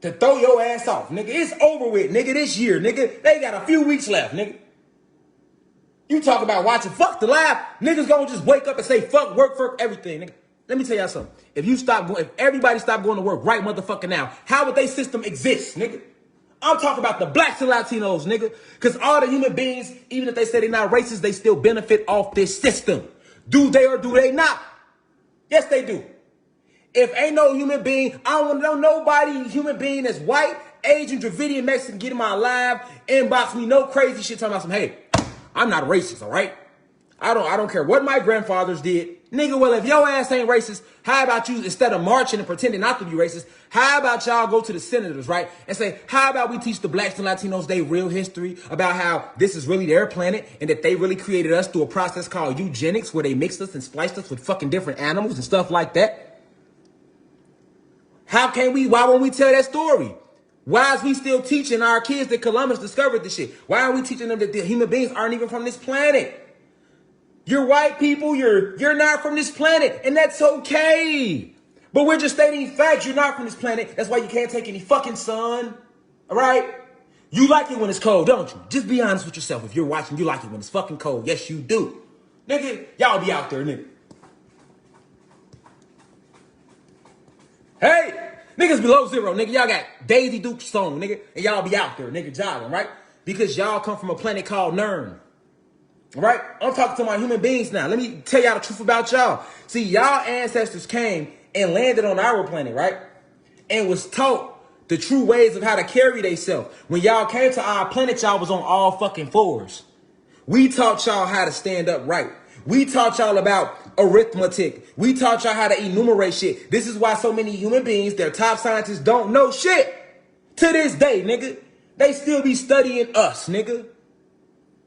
to throw your ass off, nigga. It's over with, nigga, this year, nigga. They got a few weeks left, nigga. You talk about watching fuck the live, niggas gonna just wake up and say fuck work, fuck everything, nigga. Let me tell y'all something. If everybody stopped going to work right motherfucking now, how would they system exist, nigga? I'm talking about the blacks and Latinos, nigga. Because all the human beings, even if they say they're not racist, they still benefit off this system. Do they or do they not? Yes, they do. If ain't no human being, I don't want to know nobody human being that's white, Asian, Dravidian, Mexican, get in my live, inbox me, no crazy shit talking about some, hey, I'm not racist, all right? I don't care what my grandfathers did. Nigga, well, if your ass ain't racist, how about you, instead of marching and pretending not to be racist, how about y'all go to the senators, right? And say, how about we teach the blacks and Latinos their real history about how this is really their planet and that they really created us through a process called eugenics where they mixed us and spliced us with fucking different animals and stuff like that? Why won't we tell that story? Why is we still teaching our kids that Columbus discovered this shit? Why are we teaching them that the human beings aren't even from this planet? You're white people, you're not from this planet, and that's okay. But we're just stating facts. You're not from this planet. That's why you can't take any fucking sun. All right? You like it when it's cold, don't you? Just be honest with yourself. If you're watching, you like it when it's fucking cold. Yes, you do. Nigga, y'all be out there, nigga. Hey, niggas below zero, nigga. Y'all got Daisy Duke Stone, nigga. And y'all be out there, nigga, jogging, right? Because y'all come from a planet called Nern. Right? I'm talking to my human beings now. Let me tell y'all the truth about y'all. See, y'all ancestors came and landed on our planet, right? And was taught the true ways of how to carry themselves. When y'all came to our planet, y'all was on all fucking fours. We taught y'all how to stand up right. We taught y'all about arithmetic. We taught y'all how to enumerate shit. This is why so many human beings, their top scientists, don't know shit. To this day, nigga. They still be studying us, nigga.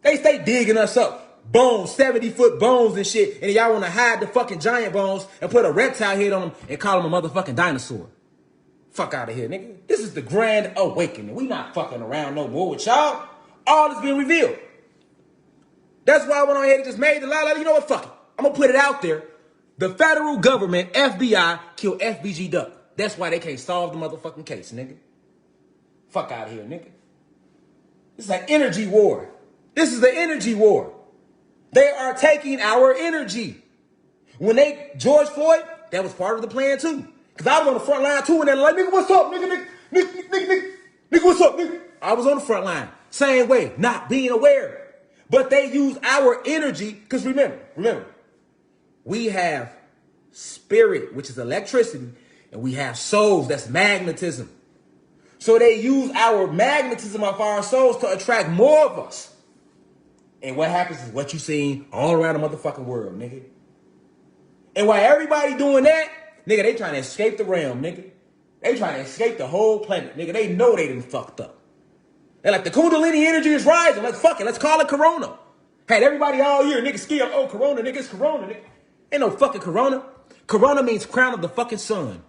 They stay digging us up. Bones, 70-foot bones and shit. And y'all want to hide the fucking giant bones and put a reptile head on them and call them a motherfucking dinosaur. Fuck out of here, nigga. This is the grand awakening. We not fucking around no more with y'all. All is being revealed. That's why I went on ahead and just made the law. You know what? Fuck it. I'm going to put it out there. The federal government, FBI, killed FBG Duck. That's why they can't solve the motherfucking case, nigga. Fuck out of here, nigga. This is an energy war. This is the energy war. They are taking our energy. George Floyd, that was part of the plan too. Because I was on the front line too, and they're like, nigga, what's up, nigga, what's up, nigga? I was on the front line. Same way, not being aware. But they use our energy, because remember, we have spirit, which is electricity, and we have souls, that's magnetism. So they use our magnetism of our souls to attract more of us. And what happens is what you seen all around the motherfucking world, nigga. And while everybody doing that, nigga, they trying to escape the realm, nigga. They trying to escape the whole planet, nigga. They know they done fucked up. They're like, the Kundalini energy is rising. Let's fuck it. Let's call it Corona. Had everybody all year, nigga, scared. Oh, Corona, nigga, it's Corona, nigga. Ain't no fucking Corona. Corona means crown of the fucking sun.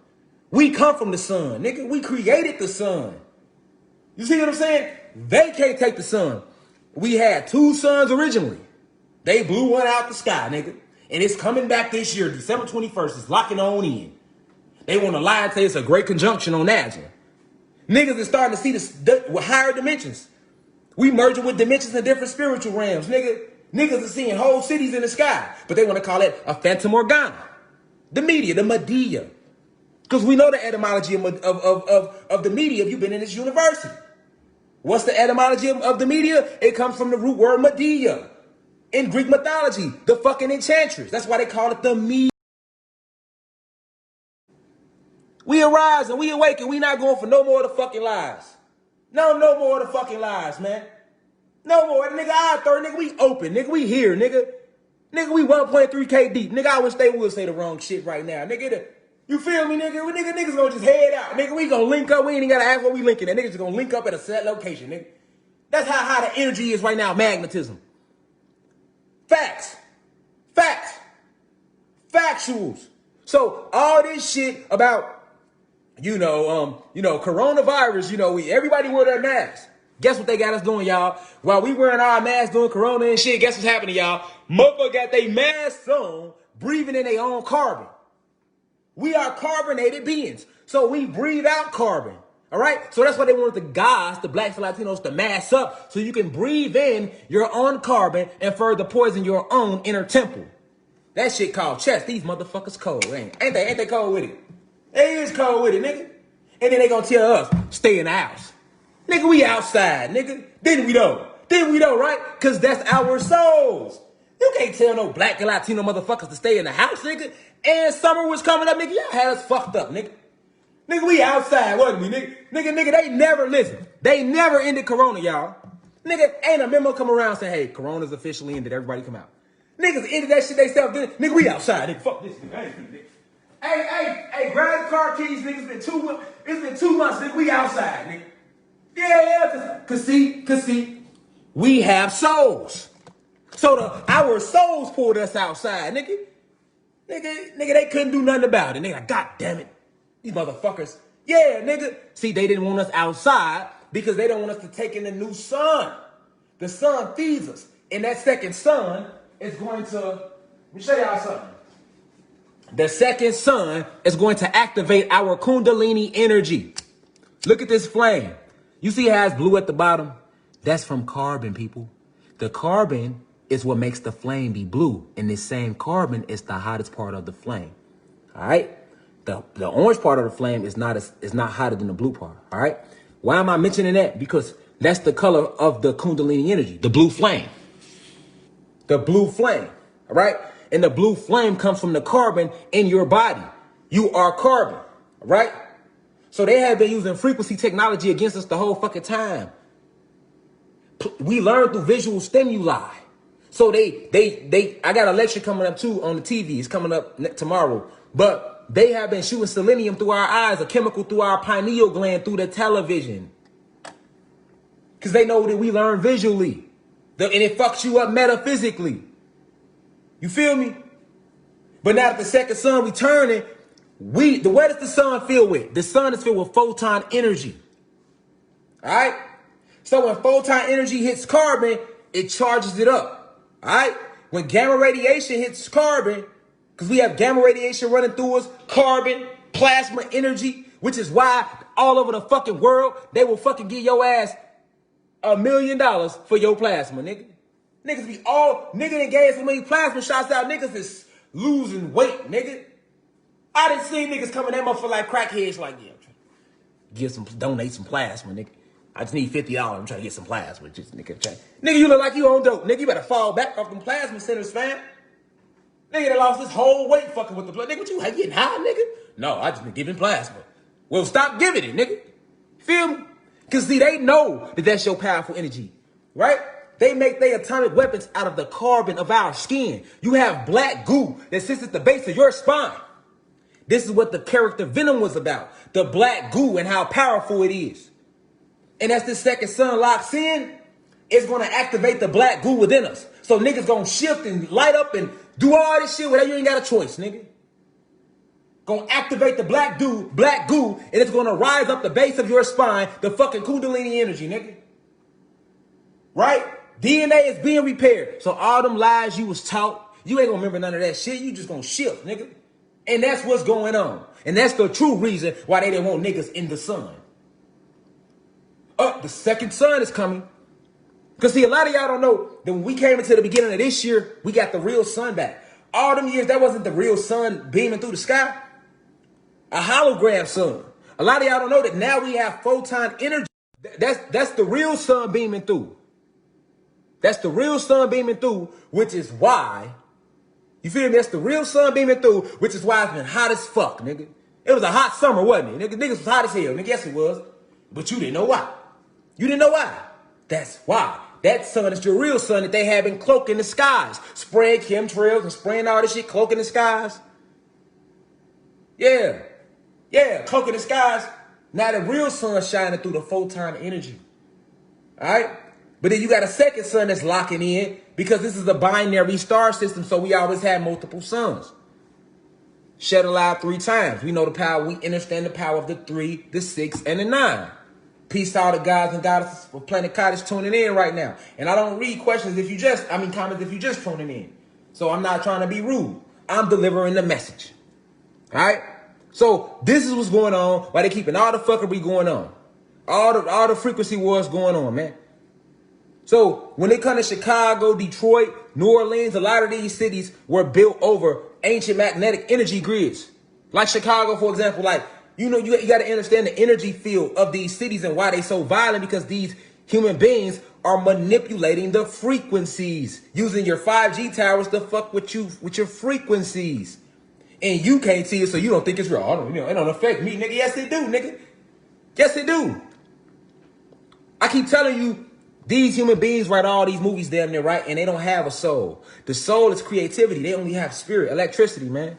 We come from the sun, nigga. We created the sun. You see what I'm saying? They can't take the sun. We had 2 suns originally. They blew one out the sky, nigga. And it's coming back this year, December 21st. It's locking on in. They want to lie and say it's a great conjunction on Nazareth. Niggas is starting to see this with higher dimensions. We merging with dimensions in different spiritual realms, nigga. Niggas are seeing whole cities in the sky. But they want to call it a phantom organa. The media, the Medea. Because we know the etymology of the media if you've been in this university. What's the etymology of the media? It comes from the root word Medea. In Greek mythology, the fucking enchantress. That's why they call it the media. We arise and we awaken. We not going for no more of the fucking lies. No more of the fucking lies, man. No more. Nigga, our third, nigga, we open. Nigga, we here, nigga. Nigga, we 1.3K deep. Nigga, I wish they would say the wrong shit right now. Nigga, you feel me, nigga? Niggas gonna just head out. Nigga, we gonna link up. We ain't even gotta ask what we linking at. Niggas just gonna link up at a set location, nigga. That's how high the energy is right now, magnetism. Facts. Factuals. So all this shit about, coronavirus, everybody wear their masks. Guess what they got us doing, y'all? While we wearing our masks doing corona and shit, guess what's happening, y'all? Motherfucker got their masks on, breathing in their own carbon. We are carbonated beings. So we breathe out carbon. All right? So that's why they wanted the guys, the blacks and Latinos, to mask up so you can breathe in your own carbon and further poison your own inner temple. That shit called chest. These motherfuckers cold, ain't they? Ain't they cold with it? They is cold with it, nigga. And then they gonna tell us, stay in the house. Nigga, we outside, nigga. Didn't we though? Right? Cause that's our souls. You can't tell no black and Latino motherfuckers to stay in the house, nigga. And summer was coming up, nigga. Y'all had us fucked up, nigga. Nigga, we outside, wasn't we, nigga? Nigga, they never listen. They never ended Corona, y'all. Nigga, ain't a memo come around saying, hey, Corona's officially ended. Everybody come out. Niggas ended that shit they self did. Nigga, we outside, nigga. Fuck this nigga. Hey, grab the car keys, nigga. It's been 2 months, nigga. We outside, nigga. Yeah, cause see, we have souls. So our souls pulled us outside, nigga. Nigga, they couldn't do nothing about it. Nigga, like, God damn it. These motherfuckers. Yeah, nigga. See, they didn't want us outside because they don't want us to take in the new sun. The sun feeds us. And that second sun is going to, let me show y'all something. The second sun is going to activate our Kundalini energy. Look at this flame. You see how it's blue at the bottom? That's from carbon, people. The carbon is what makes the flame be blue. And this same carbon is the hottest part of the flame. All right? The orange part of the flame is not hotter than the blue part. All right? Why am I mentioning that? Because that's the color of the Kundalini energy, the blue flame. The blue flame. All right? And the blue flame comes from the carbon in your body. You are carbon. All right? So they have been using frequency technology against us the whole fucking time. We learn through visual stimuli. So I got a lecture coming up too on the TV. It's coming up tomorrow. But they have been shooting selenium through our eyes, a chemical through our pineal gland, through the television. Because they know that we learn visually. And it fucks you up metaphysically. You feel me? But now that the second sun returning, what does the sun filled with? The sun is filled with photon energy. All right? So when photon energy hits carbon, it charges it up. All right? When gamma radiation hits carbon, because we have gamma radiation running through us, carbon, plasma energy, which is why all over the fucking world, they will fucking give your ass $1 million for your plasma, nigga. Nigga done gave so many plasma shots out, niggas is losing weight, nigga. I done seen niggas coming that motherfucker like crackheads, like, yeah, I'm trying to donate some plasma, nigga. I just need $50. I'm trying to get some plasma. Just nigga, you look like you on dope, nigga. You better fall back off them plasma centers, fam. Nigga that lost his whole weight fucking with the blood. Nigga, what you getting high, nigga? No, I just been giving plasma. Well, stop giving it, nigga. Feel me? Because, see, they know that that's your powerful energy, right? They make their atomic weapons out of the carbon of our skin. You have black goo that sits at the base of your spine. This is what the character Venom was about. The black goo and how powerful it is. And as this second sun locks in, it's going to activate the black goo within us. So niggas going to shift and light up and do all this shit without you ain't got a choice, nigga. Gonna activate the black goo, and it's gonna rise up the base of your spine, the fucking Kundalini energy, nigga. Right? DNA is being repaired. So all them lies you was taught, you ain't gonna remember none of that shit. You just gonna shift, nigga. And that's what's going on. And that's the true reason why they didn't want niggas in the sun. The second sun is coming. Because, see, a lot of y'all don't know that when we came into the beginning of this year, we got the real sun back. All them years, that wasn't the real sun beaming through the sky. A hologram sun. A lot of y'all don't know that now we have photon energy. That's the real sun beaming through. That's the real sun beaming through, which is why, you feel me? That's the real sun beaming through, which is why it's been hot as fuck, nigga. It was a hot summer, wasn't it? Niggas was hot as hell, nigga. Yes, it was. But you didn't know why. You didn't know why. That's why. That sun is the real sun that they have been cloaking the skies. Spraying chemtrails and spraying all this shit, cloaking the skies. Yeah, cloaking the skies. Now the real sun shining through the photon energy. All right? But then you got a second sun that's locking in because this is a binary star system, so we always have multiple suns. Shed alive 3 times. We know the power, we understand the power of the 3, the 6, and the 9. Peace to all the guys and goddesses for Planet Cottage tuning in right now. And I don't read comments if you just tuning in. So I'm not trying to be rude. I'm delivering the message. All right? So this is what's going on, why they keeping all the fuckery going on. All the frequency wars going on, man. So when it comes to Chicago, Detroit, New Orleans, a lot of these cities were built over ancient magnetic energy grids. Like Chicago, for example, like, you got to understand the energy field of these cities and why they so violent, because these human beings are manipulating the frequencies, using your 5G towers to fuck with you, with your frequencies. And you can't see it, so you don't think it's real. It don't affect me, nigga. Yes, it do, nigga. Yes, it do. I keep telling you, these human beings write all these movies damn near, right? And they don't have a soul. The soul is creativity. They only have spirit, electricity, man.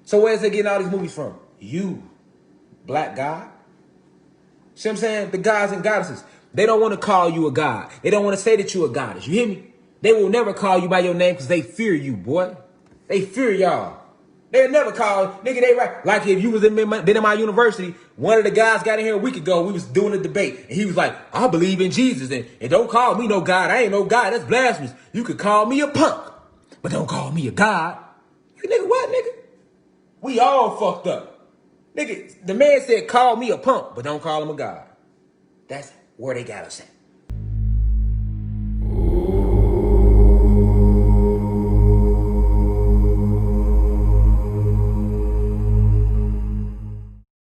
So where's they getting all these movies from? You, black god. See what I'm saying? The gods and goddesses. They don't want to call you a god. They don't want to say that you're a goddess. You hear me? They will never call you by your name because they fear you, boy. They fear y'all. They'll never call, nigga, they right. Like if you was been in my university, one of the guys got in here a week ago, we was doing a debate, and he was like, I believe in Jesus, and don't call me no God. I ain't no God. That's blasphemous. You could call me a punk, but don't call me a God. You nigga, what, nigga? We all fucked up. Nigga, the man said, call me a punk, but don't call him a God. That's where they got us at.